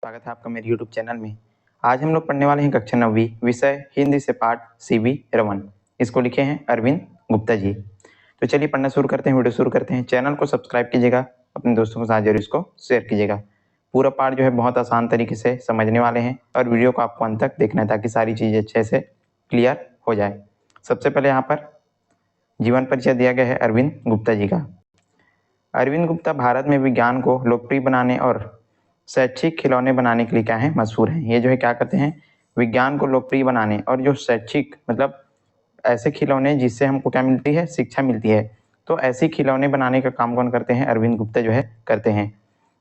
स्वागत है आपका मेरे YouTube चैनल में। आज हम लोग पढ़ने वाले हैं कक्षा 9वीं विषय हिंदी से पाठ सीवी रमन। इसको लिखे हैं अरविंद गुप्ता जी। तो चलिए पढ़ना शुरू करते हैं, वीडियो शुरू करते हैं। चैनल को सब्सक्राइब कीजिएगा, अपने दोस्तों के साथ जरूर इसको शेयर कीजिएगा। पूरा पाठ जो है बहुत आसान तरीके से समझने वाले हैं और वीडियो को आपको अंत तक देखना है ताकि सारी चीज़ें अच्छे से क्लियर हो जाए। सबसे पहले यहाँ पर जीवन परिचय दिया गया है अरविंद गुप्ता जी का। अरविंद गुप्ता भारत में विज्ञान को लोकप्रिय बनाने और शैक्षिक खिलौने बनाने के लिए क्या है मशहूर हैं। ये जो है क्या करते हैं, विज्ञान को लोकप्रिय बनाने और जो शैक्षिक मतलब ऐसे खिलौने जिससे हमको क्या मिलती है, शिक्षा मिलती है। तो ऐसे खिलौने बनाने का काम कौन करते हैं, अरविंद गुप्ता जो है करते हैं।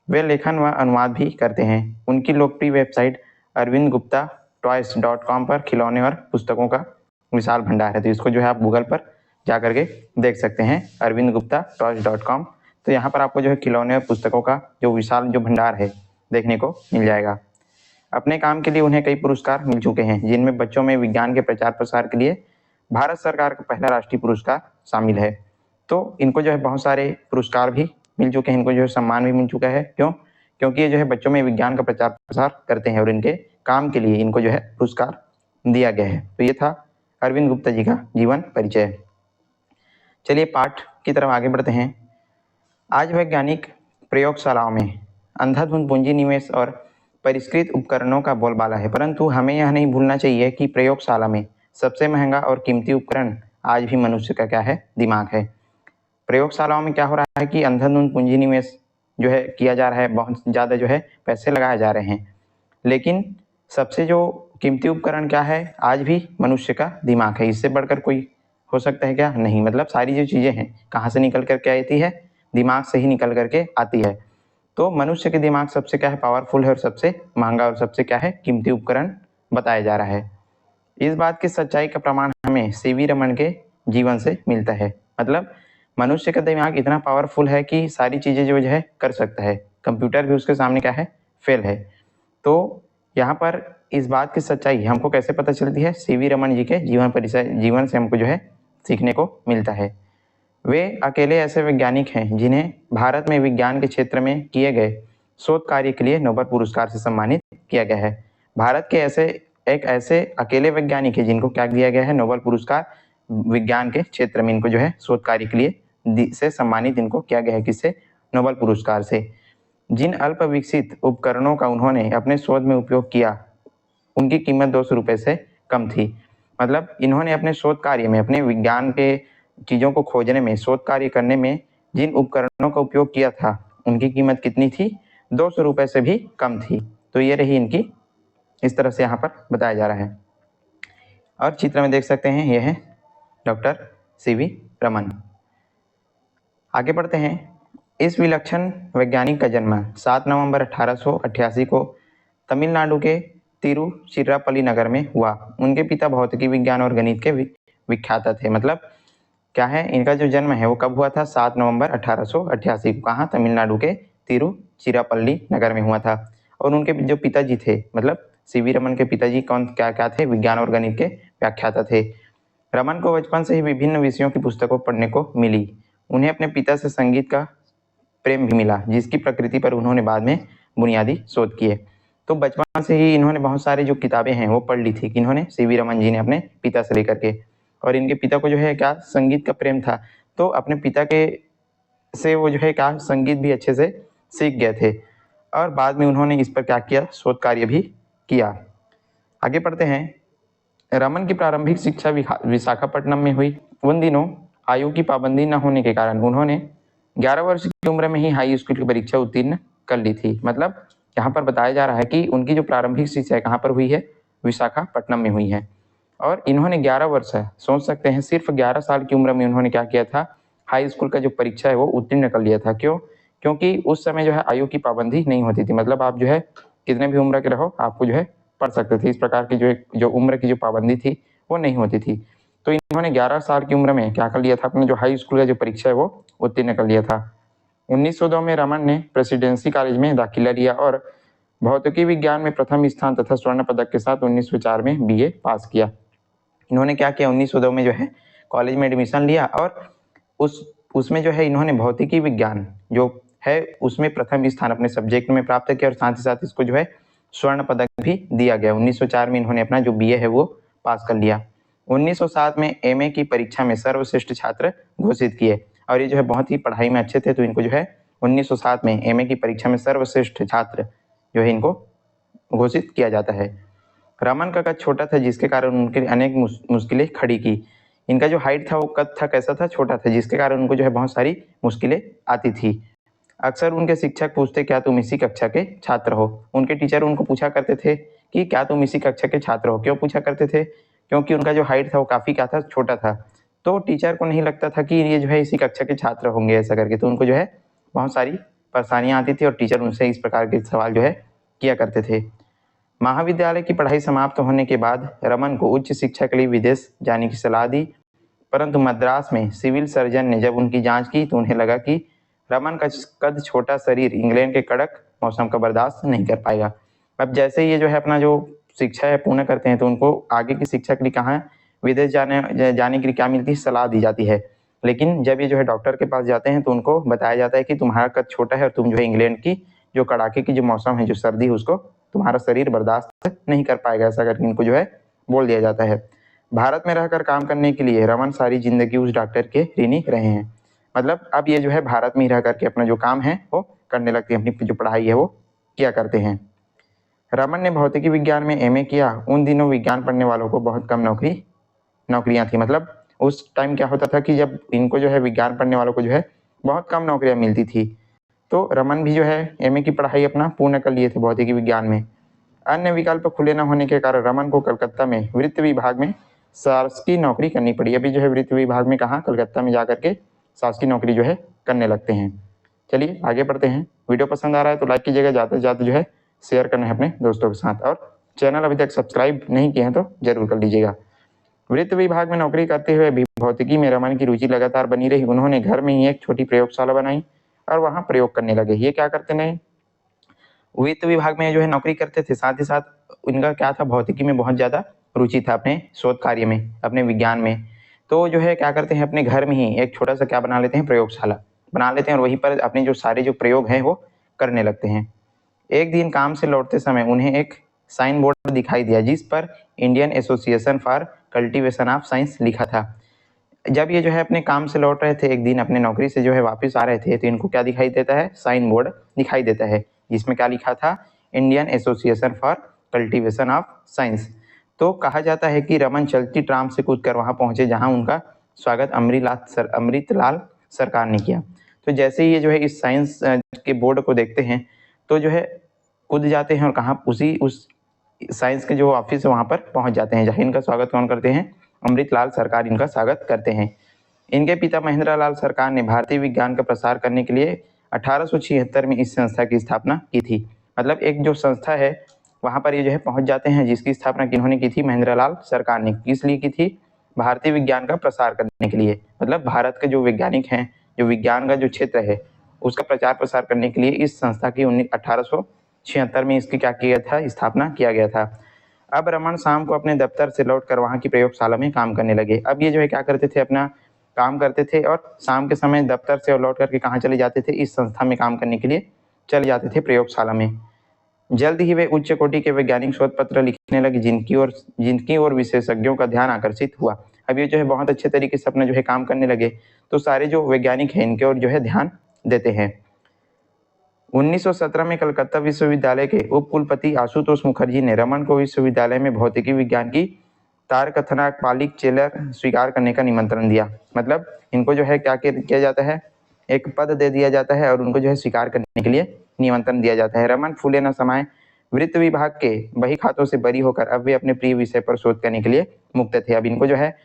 वे लेखन व अनुवाद भी करते हैं। उनकी लोकप्रिय वेबसाइट अरविंद गुप्ता टॉयज.com पर खिलौने और पुस्तकों का विशाल भंडार है। तो इसको जो है आप गूगल पर जा करके देख सकते हैं, अरविंद गुप्ता टॉयज.com। तो यहाँ पर आपको जो है खिलौने और पुस्तकों का जो विशाल जो भंडार है देखने को मिल जाएगा। अपने काम के लिए उन्हें कई पुरस्कार मिल चुके हैं, जिनमें बच्चों में विज्ञान के प्रचार प्रसार के लिए भारत सरकार का पहला राष्ट्रीय पुरस्कार शामिल है। तो इनको जो है बहुत सारे पुरस्कार भी मिल चुके हैं, इनको जो है सम्मान भी मिल चुका है। क्यों? क्योंकि ये जो है बच्चों में विज्ञान का प्रचार प्रसार करते हैं और इनके काम के लिए इनको जो है पुरस्कार दिया गया है। तो ये था अरविंद गुप्ता जी का जीवन परिचय। चलिए पाठ की तरफ आगे बढ़ते हैं। आज वैज्ञानिक प्रयोगशालाओं में अंधाधुंध पूंजी निवेश और परिष्कृत उपकरणों का बोलबाला है, परंतु हमें यह नहीं भूलना चाहिए कि प्रयोगशाला में सबसे महंगा और कीमती उपकरण आज भी मनुष्य का क्या है, दिमाग है। प्रयोगशालाओं में क्या हो रहा है कि अंधाधुंध पूंजी निवेश जो है किया जा रहा है, बहुत ज़्यादा जो है पैसे लगाए जा रहे हैं, लेकिन सबसे जो कीमती उपकरण क्या है, आज भी मनुष्य का दिमाग है। इससे बढ़कर कोई हो सकता है क्या? नहीं। मतलब सारी जो चीज़ें हैं कहाँ से निकल कर के आती है, दिमाग से ही निकल करके आती है। तो मनुष्य के दिमाग सबसे क्या है, पावरफुल है और सबसे महंगा और सबसे क्या है, कीमती उपकरण बताया जा रहा है। इस बात की सच्चाई का प्रमाण हमें सीवी रमन के जीवन से मिलता है। मतलब मनुष्य का दिमाग इतना पावरफुल है कि सारी चीज़ें जो है कर सकता है, कंप्यूटर भी उसके सामने क्या है, फेल है। तो यहाँ पर इस बात की सच्चाई हमको कैसे पता चलती है, सीवी रमन जी के जीवन से हमको जो है सीखने को मिलता है। वे अकेले ऐसे वैज्ञानिक हैं जिन्हें भारत में विज्ञान के क्षेत्र में किए गए शोध कार्य के लिए नोबेल पुरस्कार से सम्मानित किया गया है। भारत के ऐसे अकेले वैज्ञानिक है जिनको क्या दिया गया है, नोबेल पुरस्कार विज्ञान के क्षेत्र में इनको जो है शोध कार्य के लिए से सम्मानित इनको किया गया है। किससे? नोबेल पुरस्कार से। जिन अल्प विकसित उपकरणों का उन्होंने अपने शोध में उपयोग किया उनकी कीमत 200 रुपये से कम थी। मतलब इन्होंने अपने शोध कार्य में, अपने विज्ञान के चीज़ों को खोजने में, शोध कार्य करने में जिन उपकरणों का उपयोग किया था उनकी कीमत कितनी थी? 200 रुपये से भी कम थी। तो ये रही इनकी, इस तरह से यहाँ पर बताया जा रहा है। और चित्र में देख सकते हैं, ये है डॉक्टर सीवी रमन। आगे बढ़ते हैं। इस विलक्षण वैज्ञानिक का जन्म 7 नवंबर 1888 को तमिलनाडु के तिरुचिरापल्ली नगर में हुआ। उनके पिता भौतिकी विज्ञान और गणित के विख्यात थे। मतलब क्या है, इनका जो जन्म है वो कब हुआ था? 7 नवंबर 1888 को। कहाँ? तमिलनाडु के तिरुचिरापल्ली नगर में हुआ था। और उनके जो पिताजी थे, मतलब सीवी रमन के पिताजी कौन क्या थे? विज्ञान और गणित के व्याख्याता थे। रमन को बचपन से ही विभिन्न विषयों की पुस्तकों पढ़ने को मिली। उन्हें अपने पिता से संगीत का प्रेम भी मिला, जिसकी प्रकृति पर उन्होंने बाद में बुनियादी शोध किए। तो बचपन से ही इन्होंने बहुत सारी जो किताबें हैं वो पढ़ ली थी, इन्होंने सीवी रमन जी ने अपने पिता से लेकर के। और इनके पिता को जो है क्या, संगीत का प्रेम था। तो अपने पिता के से वो जो है क्या, संगीत भी अच्छे से सीख गए थे। और बाद में उन्होंने इस पर क्या किया, शोध कार्य भी किया। आगे पढ़ते हैं। रमन की प्रारंभिक शिक्षा विशाखापट्टनम में हुई। उन दिनों आयु की पाबंदी न होने के कारण उन्होंने 11 वर्ष की उम्र में ही हाई स्कूल की परीक्षा उत्तीर्ण कर ली थी। मतलब यहाँ पर बताया जा रहा है कि उनकी जो प्रारंभिक शिक्षा है कहाँ पर हुई है, विशाखापट्टनम में हुई है। और इन्होंने 11 वर्ष है, सोच सकते हैं, सिर्फ 11 साल की उम्र में उन्होंने क्या किया था, हाई स्कूल का जो परीक्षा है वो उत्तीर्ण कर लिया था। क्यों? क्योंकि उस समय जो है आयु की पाबंदी नहीं होती थी। मतलब आप जो है कितने भी उम्र के रहो, आपको जो है पढ़ सकते थे। इस प्रकार की जो उम्र की जो पाबंदी थी वो नहीं होती थी। तो इन्होंने 11 साल की उम्र में क्या कर लिया था, अपने जो हाई स्कूल का जो परीक्षा है वो उत्तीर्ण कर लिया था। 1902 में रमन ने प्रेसिडेंसी कॉलेज में दाखिला लिया और भौतिकी विज्ञान में प्रथम स्थान तथा स्वर्ण पदक के साथ 1904 में बीए पास किया। इन्होंने क्या किया, 1902 में जो है कॉलेज में एडमिशन लिया और उसमें जो है इन्होंने भौतिकी विज्ञान जो है उसमें प्रथम स्थान अपने सब्जेक्ट में प्राप्त किया और साथ ही साथ इसको जो है स्वर्ण पदक भी दिया गया। 1904 में इन्होंने अपना जो बीए है वो पास कर लिया। 1907 में एमए की परीक्षा में सर्वश्रेष्ठ छात्र घोषित किए, और ये जो है बहुत ही पढ़ाई में अच्छे थे, तो इनको जो है 1907 में एमए की परीक्षा में सर्वश्रेष्ठ छात्र जो है इनको घोषित किया जाता है। रमन का कद छोटा था, जिसके कारण उनके अनेक मुश्किलें खड़ी की। इनका जो हाइट था वो कद था कैसा था, छोटा था, जिसके कारण उनको जो है बहुत सारी मुश्किलें आती थी। अक्सर उनके शिक्षक पूछते क्या तुम इसी कक्षा के छात्र हो। उनके टीचर उनको पूछा करते थे कि क्या तुम इसी कक्षा के छात्र हो। क्यों पूछा करते थे? क्योंकि उनका जो हाइट था वो काफ़ी क्या था, छोटा था। तो टीचर को नहीं लगता था कि ये जो है इसी कक्षा के छात्र होंगे ऐसा करके, तो उनको जो है बहुत सारी परेशानियाँ आती थी और टीचर उनसे इस प्रकार के सवाल जो है किया करते थे। महाविद्यालय की पढ़ाई समाप्त होने के बाद रमन को उच्च शिक्षा के लिए विदेश जाने की सलाह दी, परंतु मद्रास में सिविल सर्जन ने जब उनकी जांच की तो उन्हें लगा कि रमन का कद छोटा शरीर इंग्लैंड के कड़क मौसम का बर्दाश्त नहीं कर पाएगा। अब जैसे ये जो है अपना जो शिक्षा है पूर्ण करते हैं, तो उनको आगे की शिक्षा के लिए कहाँ विदेश जाने के लिए क्या मिलती है, सलाह दी जाती है। लेकिन जब ये जो है डॉक्टर के पास जाते हैं तो उनको बताया जाता है कि तुम्हारा कद छोटा है और तुम जो है इंग्लैंड की जो कड़ाके की जो मौसम है, जो सर्दी है, उसको तुम्हारा शरीर बर्दाश्त नहीं कर पाएगा, ऐसा करके इनको जो है बोल दिया जाता है। भारत में रहकर काम करने के लिए रमन सारी जिंदगी उस डॉक्टर के ऋणी रहे हैं। मतलब अब ये जो है भारत में ही रह करके अपना जो काम है वो करने लगते हैं, अपनी जो पढ़ाई है वो किया करते हैं। रमन ने भौतिकी विज्ञान में एमए किया। उन दिनों विज्ञान पढ़ने वालों को बहुत कम नौकरियां थी। मतलब उस टाइम क्या होता था कि जब इनको जो है विज्ञान पढ़ने वालों को जो है बहुत कम नौकरियां मिलती थी, तो रमन भी जो है एमए की पढ़ाई अपना पूर्ण कर लिए थे भौतिकी विज्ञान में। अन्य विकल्प खुले न होने के कारण रमन को कलकत्ता में वित्त विभाग में शासकीय नौकरी करनी पड़ी। अभी जो है वित्त विभाग में कहाँ, कलकत्ता में जाकर के शासकीय नौकरी जो है करने लगते हैं। चलिए आगे बढ़ते हैं। वीडियो पसंद आ रहा है तो लाइक कीजिएगा, ज़्यादा से ज़्यादा जो है शेयर करना है अपने दोस्तों के साथ, और चैनल अभी तक सब्सक्राइब नहीं किए हैं तो जरूर कर लीजिएगा। वित्त विभाग में नौकरी करते हुए भी भौतिकी में रमन की रुचि लगातार बनी रही। उन्होंने घर में ही एक छोटी प्रयोगशाला बनाई और वहाँ प्रयोग करने लगे। ये क्या करते नहीं, वित्त विभाग में जो है नौकरी करते थे, साथ ही साथ इनका क्या था, भौतिकी में बहुत ज़्यादा रुचि था, अपने शोध कार्य में, अपने विज्ञान में। तो जो है क्या करते हैं, अपने घर में ही एक छोटा सा क्या बना लेते हैं, प्रयोगशाला बना लेते हैं, और वहीं पर अपने जो सारे जो प्रयोग हैं वो करने लगते हैं। एक दिन काम से लौटते समय उन्हें एक साइन बोर्ड दिखाई दिया जिस पर Indian association for cultivation of science लिखा था। जब ये जो है अपने काम से लौट रहे थे, एक दिन अपने नौकरी से जो है वापस आ रहे थे, तो इनको क्या दिखाई देता है, साइन बोर्ड दिखाई देता है जिसमें क्या लिखा था, Indian association for cultivation of science. तो कहा जाता है कि रमन चलती ट्राम से कूदकर वहां पहुंचे जहां उनका स्वागत अमृतलाल सरकार ने किया। तो जैसे ही ये जो है इस साइंस के बोर्ड को देखते हैं तो जो है कूद जाते हैं और कहाँ, उस साइंस के जो ऑफिस है वहां पर पहुंच जाते हैं, जहाँ इनका स्वागत कौन करते हैं, अमृतलाल सरकार इनका स्वागत करते हैं। इनके पिता महेंद्र लाल सरकार ने भारतीय विज्ञान का प्रसार करने के लिए 1876 में इस संस्था की स्थापना की थी। मतलब एक जो संस्था है वहां पर ये जो है पहुंच जाते हैं, जिसकी स्थापना किन्होंने की थी, महेंद्र लाल सरकार ने। किस लिए की थी, भारतीय विज्ञान का प्रसार करने के लिए। मतलब भारत के जो वैज्ञानिक हैं, जो विज्ञान का जो क्षेत्र है उसका प्रचार प्रसार करने के लिए इस संस्था की 1876 में इसकी क्या किया था, स्थापना किया गया था। अब रमन शाम को अपने दफ्तर से लौटकर वहां की प्रयोगशाला में काम करने लगे। अब ये जो है क्या करते थे, अपना काम करते थे और शाम के समय दफ्तर से लौट करके कहाँ चले जाते थे, इस संस्था में काम करने के लिए चले जाते थे, प्रयोगशाला में। जल्द ही वे उच्च कोटि के वैज्ञानिक शोध पत्र लिखने लगे जिनकी ओर विशेषज्ञों का ध्यान आकर्षित हुआ। अब ये जो है बहुत अच्छे तरीके से अपना जो है काम करने लगे, तो सारे जो वैज्ञानिक हैं इनके ओर जो है ध्यान देते हैं। 1917 में कलकत्ता विश्वविद्यालय के उप कुलपति आशुतोष मुखर्जी ने रमन को विश्वविद्यालय में भौतिकी विज्ञान की तारकथनापालिक चेलर स्वीकार करने का निमंत्रण दिया। मतलब इनको जो है क्या किया जाता है, एक पद दे दिया जाता है और उनको जो है स्वीकार करने के लिए निमंत्रण दिया जाता है। रमन फूले न समाये वित्त विभाग के बही खातों से बरी होकर अब वे अपने प्रिय विषय पर शोध करने के लिए मुक्त थे। अब इनको जो है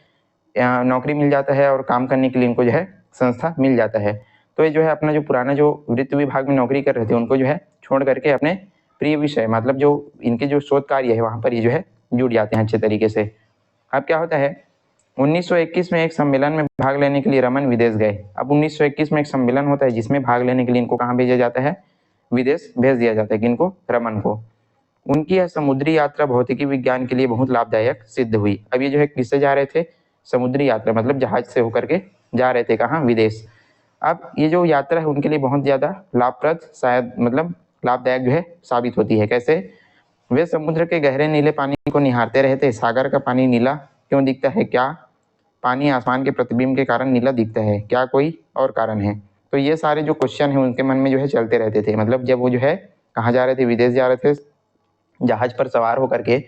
नौकरी मिल जाता है और काम करने के लिए इनको जो है संस्था मिल जाता है। तो ये जो है अपना जो पुराना जो वित्त विभाग में नौकरी कर रहे थे उनको जो है छोड़ करके अपने प्रिय विषय, मतलब जो इनके जो शोध कार्य है वहाँ पर ये जो है जुड़ जाते हैं अच्छे तरीके से। अब क्या होता है, 1921 में एक सम्मेलन में भाग लेने के लिए रमन विदेश गए। अब 1921 में एक सम्मेलन होता है जिसमें भाग लेने के लिए इनको कहाँ भेजा जाता है, विदेश भेज दिया जाता है। किनको, रमन को। उनकी यह समुद्री यात्रा भौतिकी विज्ञान के लिए बहुत लाभदायक सिद्ध हुई। अब ये जो है किससे जा रहे थे, समुद्री यात्रा, मतलब जहाज से होकर के जा रहे थे, कहाँ, विदेश। अब ये जो यात्रा है उनके लिए बहुत ज़्यादा लाभप्रद, शायद मतलब लाभदायक जो है साबित होती है। कैसे, वे समुद्र के गहरे नीले पानी को निहारते रहते। सागर का पानी नीला क्यों दिखता है? क्या पानी आसमान के प्रतिबिंब के कारण नीला दिखता है? क्या कोई और कारण है? तो ये सारे जो क्वेश्चन है उनके मन में जो है चलते रहते थे। मतलब जब वो जो है कहाँ जा रहे थे, विदेश जा रहे थे जहाज पर सवार होकर के,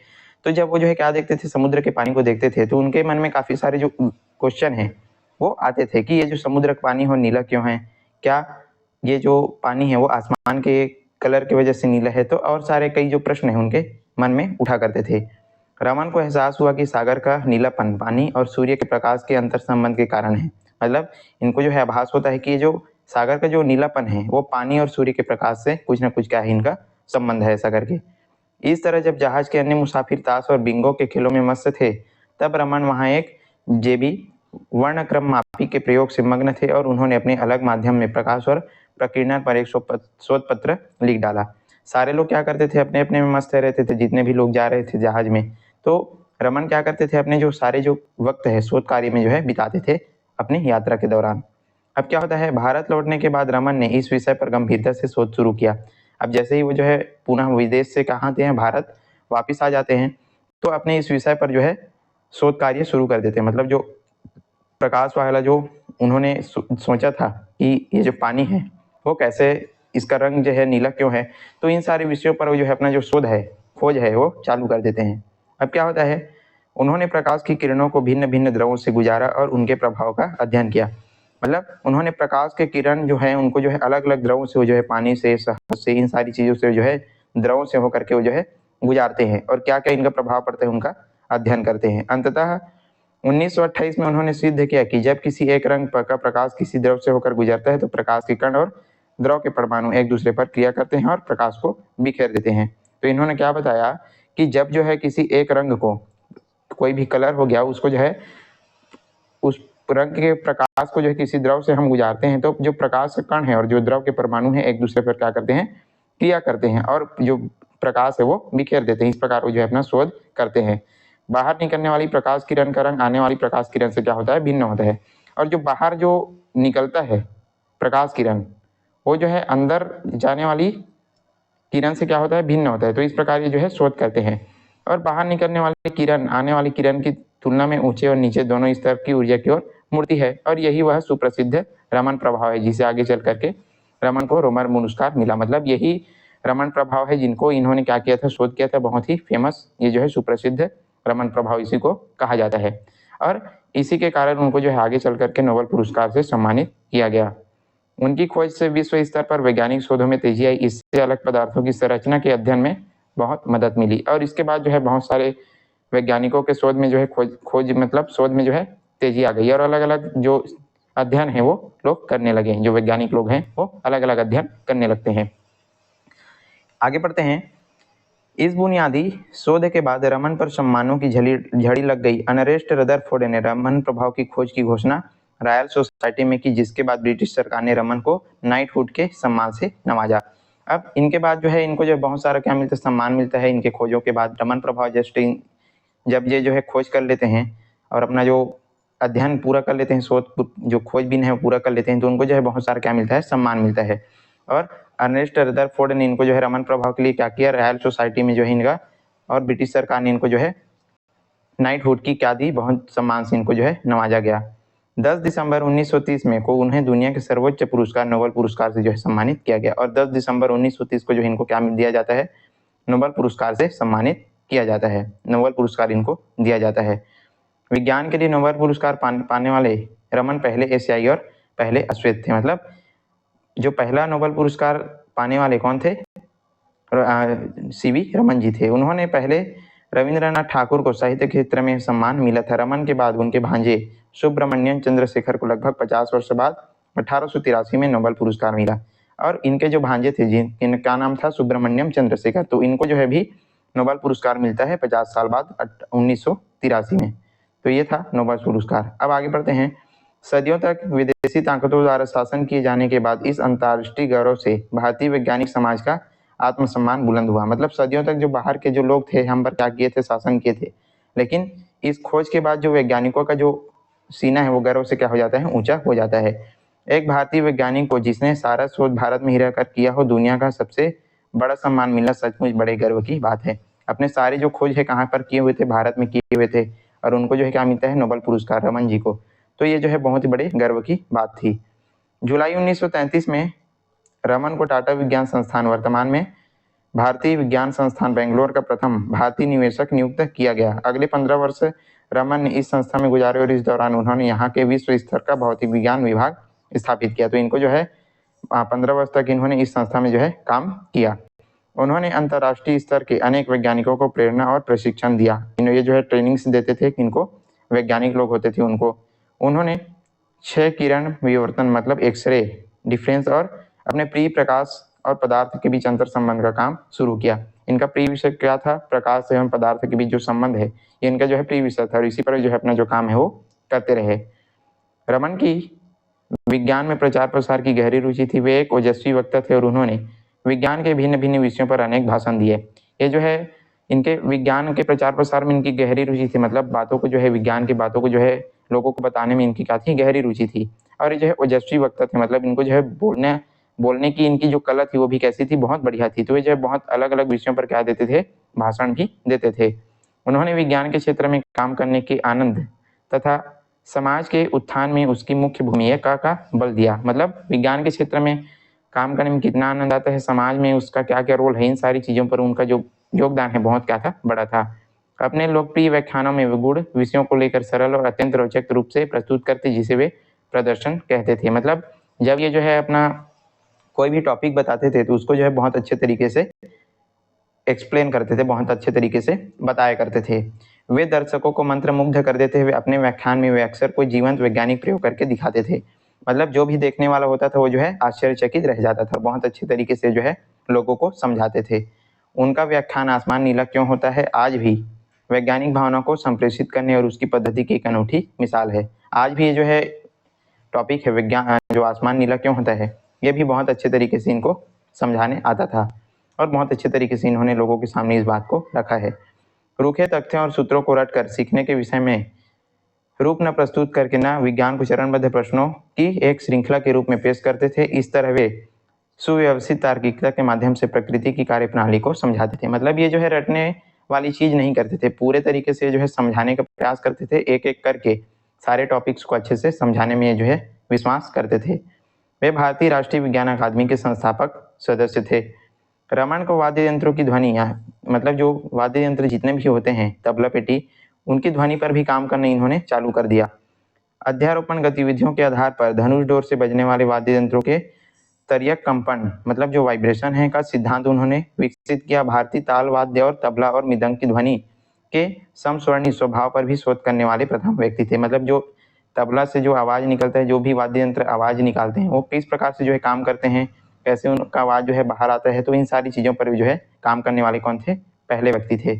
तो जब वो जो है क्या देखते थे, समुद्र के पानी को देखते थे, तो उनके मन में काफी सारे जो क्वेश्चन है वो आते थे कि ये जो समुद्र का पानी हो नीला क्यों है, क्या ये जो पानी है वो आसमान के कलर की वजह से नीला है। तो और सारे कई जो प्रश्न है उनके मन में उठा करते थे। रमन को एहसास हुआ कि सागर का नीलापन पानी और सूर्य के प्रकाश के अंतर संबंध के कारण है। मतलब इनको जो है आभास होता है कि ये जो सागर का जो नीलापन है वो पानी और सूर्य के प्रकाश से कुछ ना कुछ क्या है, इनका संबंध है ऐसा करके। इस तरह जब जहाज के अन्य मुसाफिर ताश और बिंगो के खेलों में मस्त थे, तब रमन वहां एक जेबी वर्णक्रम मापी के प्रयोग से मग्न थे और उन्होंने अपने अलग माध्यम में प्रकाश और प्रकीर्णन पर एक शोध पत्र लिख डाला। सारे लोग क्या करते थे, अपने अपने में मस्त रहते थे, जितने भी लोग जा रहे थे जहाज में। तो रमन क्या करते थे, अपने जो सारे जो वक्त है शोध कार्य में जो है बिताते थे अपनी यात्रा के दौरान। अब क्या होता है, भारत लौटने के बाद रमन ने इस विषय पर गंभीरता से शोध शुरू किया। अब जैसे ही वो जो है पुनः विदेश से कहाँ आते हैं, भारत वापिस आ जाते हैं, तो अपने इस विषय पर जो है शोध कार्य शुरू कर देते हैं। मतलब जो प्रकाश वाला जो उन्होंने सोचा था कि ये जो पानी है वो कैसे, इसका रंग जो है नीला क्यों है, तो इन सारे विषयों पर वो जो है अपना जो शोध है, खोज है, वो चालू कर देते हैं। अब क्या होता है, उन्होंने प्रकाश की किरणों को भिन्न भिन्न द्रवों से गुजारा और उनके प्रभाव का अध्ययन किया। मतलब उन्होंने प्रकाश के किरण जो है उनको जो है अलग अलग द्रवों से, वो जो है पानी से, शहद से, इन सारी चीजों से जो है द्रवों से होकर के वो जो है गुजारते हैं और क्या क्या इनका प्रभाव पड़ता है उनका अध्ययन करते हैं। अंततः 1928 में उन्होंने सिद्ध किया कि जब किसी एक रंग का प्रकाश किसी द्रव से होकर गुजरता है तो प्रकाश के कण और द्रव के परमाणु एक दूसरे पर क्रिया करते हैं और प्रकाश को बिखेर देते हैं। तो इन्होंने क्या बताया कि जब जो है किसी एक रंग को, कोई भी कलर हो गया, उसको जो है उस रंग के प्रकाश को जो है किसी द्रव से हम गुजारते हैं, तो जो प्रकाश के कण है और जो द्रव के परमाणु है एक दूसरे पर क्या करते हैं, क्रिया करते हैं और जो प्रकाश है वो बिखेर देते हैं। इस प्रकार वो जो है अपना शोध करते हैं। बाहर निकलने वाली प्रकाश किरण का रंग आने वाली प्रकाश किरण से क्या होता है, भिन्न होता है। और जो बाहर जो निकलता है प्रकाश किरण, वो जो है अंदर जाने वाली किरण से क्या होता है, भिन्न होता है। तो इस प्रकार ये जो है शोध करते हैं। और बाहर निकलने वाली किरण आने वाली किरण की तुलना में ऊंचे और नीचे दोनों स्तर की ऊर्जा की ओर मुड़ती है और यही वह सुप्रसिद्ध रमन प्रभाव है, जिसे आगे चल करके रमन को रोमन पुरस्कार मिला। मतलब यही रमन प्रभाव है जिनको इन्होंने क्या किया था, शोध किया था। बहुत ही फेमस ये जो है सुप्रसिद्ध रमन प्रभाव इसी को कहा जाता है और इसी के कारण उनको जो है आगे चल करके नोबेल पुरस्कार से सम्मानित किया गया। उनकी खोज से विश्व स्तर पर वैज्ञानिक शोधों में तेजी आई। इससे अलग पदार्थों की संरचना के अध्ययन में बहुत मदद मिली और इसके बाद जो है बहुत सारे वैज्ञानिकों के शोध में जो है खोज मतलब शोध में जो है तेजी आ गई और अलग अलग जो अध्ययन है वो लोग करने लगे। जो वैज्ञानिक लोग हैं वो अलग अलग अध्ययन करने लगते हैं। आगे बढ़ते हैं। इस बुनियादी शोध के बाद रमन पर सम्मानों की झड़ी लग गई। अर्नेस्ट रदरफोर्ड ने रमन प्रभाव की खोज की घोषणा रॉयल सोसाइटी में की, जिसके बाद ब्रिटिश सरकार ने रमन को नाइटहुड के सम्मान से नवाजा। अब इनके बाद जो है इनको जो बहुत सारा क्या मिलता है, सम्मान मिलता है इनके खोजों के बाद। रमन प्रभाव जब ये जो है खोज कर लेते हैं और अपना जो अध्ययन पूरा कर लेते हैं, शोध जो खोजबीन है वो पूरा कर लेते हैं, तो उनको जो है बहुत सारा क्या मिलता है, सम्मान मिलता है। और अर्नेस्ट रदरफोर्ड ने इनको जो है रमन प्रभाव के लिए क्या किया, रॉयल सोसाइटी में जो है इनका और ब्रिटिश सरकार ने इनको जो है नाइटहुड की क्या दी, बहुत सम्मान से इनको जो है नवाजा गया। 10 दिसंबर 1930 में को उन्हें दुनिया के सर्वोच्च पुरस्कार नोबेल पुरस्कार से जो है सम्मानित किया गया और 10 दिसंबर 1930 को जो इनको क्या दिया जाता है, नोबेल पुरस्कार से सम्मानित किया जाता है। नोबेल पुरस्कार इनको दिया जाता है। विज्ञान के लिए नोबेल पुरस्कार पाने वाले रमन पहले एशियाई और पहले अश्वेत थे। मतलब जो पहला नोबेल पुरस्कार पाने वाले कौन थे, सीवी रमन जी थे। उन्होंने पहले रविंद्रनाथ ठाकुर को साहित्य क्षेत्र में सम्मान मिला था। रमन के बाद उनके भांजे सुब्रमण्यम चंद्रशेखर को लगभग 50 वर्ष बाद 1883 में नोबेल पुरस्कार मिला और इनके जो भांजे थे जिनका नाम था सुब्रमण्यम चंद्रशेखर, तो इनको जो है भी नोबेल पुरस्कार मिलता है 50 साल बाद 1983 में। तो ये था नोबेल पुरस्कार। अब आगे बढ़ते हैं। सदियों तक विदेशी ताकतों द्वारा शासन किए जाने के बाद इस अंतर्राष्ट्रीय गौरव से भारतीय वैज्ञानिक समाज का आत्मसम्मान बुलंद हुआ। मतलब सदियों तक जो बाहर के जो लोग थे हम पर क्या किए थे, शासन किए थे, लेकिन इस खोज के बाद जो वैज्ञानिकों का जो सीना है वो गर्व से क्या हो जाता है, ऊंचा हो जाता है। एक भारतीय वैज्ञानिक को जिसने सारा शोध भारत में ही रहकर किया हो, दुनिया का सबसे बड़ा सम्मान मिलना सचमुच बड़े गर्व की बात है। अपने सारे जो खोज है कहाँ पर किए हुए थे, भारत में किए हुए थे, और उनको जो है क्या मिलता है, नोबेल पुरस्कार रमन जी को। तो ये जो है बहुत ही बड़े गर्व की बात थी। जुलाई 1933 में रमन को टाटा विज्ञान संस्थान, वर्तमान में भारतीय विज्ञान संस्थान बेंगलोर का प्रथम भारतीय निवेशक नियुक्त किया गया। अगले 15 वर्ष रमन ने इस संस्था में गुजारे और इस दौरान उन्होंने यहाँ के विश्व स्तर का भौतिक विज्ञान विभाग स्थापित किया। तो इनको जो है 15 वर्ष तक इन्होंने इस संस्था में जो है काम किया। उन्होंने अंतर्राष्ट्रीय स्तर के अनेक वैज्ञानिकों को प्रेरणा और प्रशिक्षण दिया। ये जो है ट्रेनिंग्स देते थे, इनको वैज्ञानिक लोग होते थे उनको। उन्होंने 6 किरण विवर्तन मतलब एक्सरे डिफरेंस और अपने प्रिय प्रकाश और पदार्थ के बीच अंतर संबंध का काम शुरू किया। इनका प्रिय विषय क्या था, प्रकाश एवं पदार्थ के बीच जो संबंध है, ये इनका जो है प्रिय विषय था और इसी पर जो है अपना जो काम है वो करते रहे। रमन की विज्ञान में प्रचार प्रसार की गहरी रुचि थी। वे एक ओजस्वी वक्ता थे और उन्होंने विज्ञान के भिन्न भिन्न विषयों पर अनेक भाषण दिए। ये जो है इनके विज्ञान के प्रचार प्रसार में इनकी गहरी रुचि थी, मतलब बातों को जो है, विज्ञान की बातों को जो है लोगों को बताने में इनकी क्या थी, गहरी रुचि थी। और ये जो है ओजस्वी वक्ता थे, मतलब इनको जो है बोलने की इनकी जो कला थी वो भी कैसी थी, बहुत बढ़िया थी। तो ये जो है बहुत अलग अलग विषयों पर क्या देते थे, भाषण भी देते थे। उन्होंने विज्ञान के क्षेत्र में काम करने के आनंद तथा समाज के उत्थान में उसकी मुख्य भूमिका का बल दिया। मतलब विज्ञान के क्षेत्र में काम करने में कितना आनंद आता है, समाज में उसका क्या क्या रोल है, इन सारी चीज़ों पर उनका जो योगदान है बहुत क्या था, बड़ा था। अपने लोकप्रिय व्याख्यानों में वे गुण विषयों को लेकर सरल और अत्यंत रोचक रूप से प्रस्तुत करते, जिसे वे प्रदर्शन कहते थे। मतलब जब ये जो है अपना कोई भी टॉपिक बताते थे तो उसको जो है बहुत अच्छे तरीके से एक्सप्लेन करते थे, बहुत अच्छे तरीके से बताया करते थे। वे दर्शकों को मंत्रमुग्ध कर देते हुए अपने व्याख्यान में वे अक्सर कोई जीवंत वैज्ञानिक प्रयोग करके दिखाते थे। मतलब जो भी देखने वाला होता था वो जो है आश्चर्यचकित रह जाता था। बहुत अच्छे तरीके से जो है लोगों को समझाते थे। उनका व्याख्यान आसमान नीला क्यों होता है आज भी वैज्ञानिक भावना को संप्रेषित करने और उसकी पद्धति की एक अनूठी मिसाल है। आज भी ये जो है टॉपिक है विज्ञान, जो आसमान नीला क्यों होता है, ये भी बहुत अच्छे तरीके से इनको समझाने आता था और बहुत अच्छे तरीके से इन्होंने लोगों के सामने इस बात को रखा है। रूखे तथ्यों और सूत्रों को रटकर सीखने के विषय में रूप न प्रस्तुत करके न विज्ञान को चरणबद्ध प्रश्नों की एक श्रृंखला के रूप में पेश करते थे। इस तरह वे सुव्यवस्थित तार्किकता के माध्यम से प्रकृति की कार्यप्रणाली को समझाते थे। मतलब ये जो है रटने वाली चीज नहीं करते थे, पूरे तरीके से जो है समझाने का प्रयास करते थे। एक एक करके सारे टॉपिक्स को अच्छे से समझाने में जो है विश्वास करते थे। वे भारतीय राष्ट्रीय विज्ञान अकादमी के संस्थापक सदस्य थे। रमन को वाद्य यंत्रों की ध्वनि, मतलब जो वाद्य यंत्र जितने भी होते हैं, तबला पेटी, उनकी ध्वनि पर भी काम करना इन्होंने चालू कर दिया। अध्यारोपण गतिविधियों के आधार पर धनुष डोर से बजने वाले वाद्य यंत्रों के तर्यक कंपन, मतलब जो वाइब्रेशन है, का सिद्धांत उन्होंने विकसित किया। भारतीय ताल वाद्य और तबला और मृदंग की ध्वनि के समस्वरणी स्वभाव पर भी शोध करने वाले प्रथम व्यक्ति थे। मतलब जो तबला से जो आवाज निकलता है, जो भी वाद्य यंत्र आवाज निकालते हैं, वो किस प्रकार से जो है काम करते हैं, कैसे उनका आवाज जो है बाहर आता है, तो इन सारी चीजों पर भी जो है काम करने वाले कौन थे, पहले व्यक्ति थे।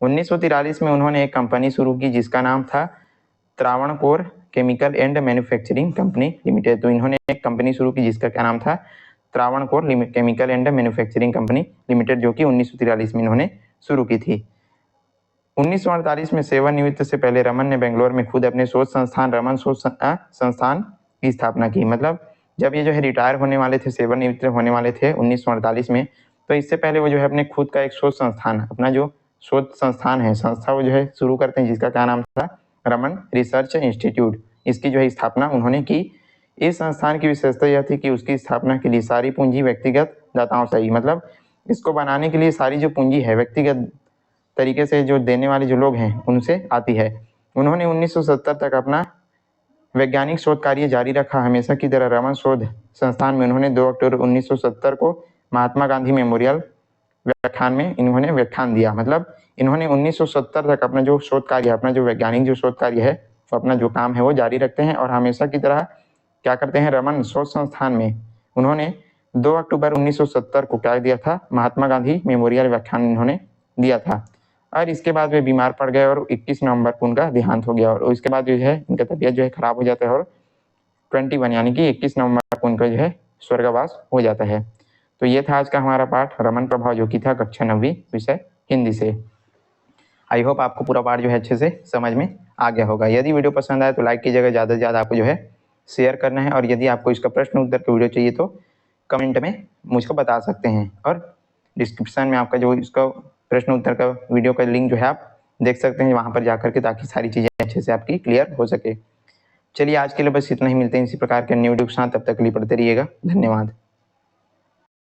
1943 में उन्होंने एक कंपनी शुरू की जिसका नाम था Travancore chemical and manufacturing company limited. तो इन्होंने एक कंपनी शुरू की जिसका क्या नाम था, Travancore chemical and manufacturing company limited, जो कि 1943 में इन्होंने शुरू की थी। 1948 में सेवानिवृत्ति से पहले रमन ने बेंगलोर में खुद अपने शोध संस्थान रमन शोध संस्थान की स्थापना की। मतलब जब ये जो है रिटायर होने वाले थे, सेवानिवृत्त होने वाले थे 1948 में, तो इससे पहले वो जो है अपने खुद का एक शोध संस्थान, अपना जो शोध संस्थान है, संस्था, वो जो है शुरू करते हैं, जिसका क्या नाम था, रमन रिसर्च इंस्टीट्यूट। इसकी जो है स्थापना उन्होंने की। इस संस्थान की विशेषता यह थी कि उसकी स्थापना के लिए सारी पूंजी व्यक्तिगत दाताओं से आई। मतलब इसको बनाने के लिए सारी जो पूंजी है व्यक्तिगत तरीके से जो देने वाले जो लोग हैं उनसे आती है। उन्होंने 1970 तक अपना वैज्ञानिक शोध कार्य जारी रखा। हमेशा की तरह रमन शोध संस्थान में उन्होंने 2 अक्टूबर 1970 को महात्मा गांधी मेमोरियल व्याख्यान में इन्होंने व्याख्यान दिया। मतलब इन्होंने 1970 तक अपना जो शोध कार्य, अपना जो वैज्ञानिक जो शोध कार्य है, तो अपना जो काम है वो जारी रखते हैं और हमेशा की तरह क्या करते हैं, रमन शोध संस्थान में उन्होंने 2 अक्टूबर 1970 को क्या दिया था, महात्मा गांधी मेमोरियल व्याख्यान इन्होंने दिया था। और इसके बाद वे बीमार पड़ गए और 21 नवंबर को उनका देहांत हो गया और इसके बाद जो है इनका तबीयत जो है खराब हो जाता है और 21 यानी कि 21 नवंबर को उनका जो है स्वर्गवास हो जाता है। तो ये था आज का हमारा पाठ रमन प्रभाव, जो कि था कक्षा 9वीं विषय हिंदी से। आई होप आपको पूरा पाठ जो है अच्छे से समझ में आ गया होगा। यदि वीडियो पसंद आए तो लाइक कीजिएगा, ज़्यादा से ज़्यादा आपको जो है शेयर करना है और यदि आपको इसका प्रश्न उत्तर का वीडियो चाहिए तो कमेंट में मुझको बता सकते हैं और डिस्क्रिप्शन में आपका जो इसका प्रश्न उत्तर का वीडियो का लिंक जो है आप देख सकते हैं वहाँ पर जाकर के, ताकि सारी चीज़ें अच्छे से आपकी क्लियर हो सके। चलिए आज के लिए बस इतना ही, मिलते हैं इसी प्रकार के अन्य वीडियो के साथ, तब तक के लिए पढ़ते रहिएगा। धन्यवाद।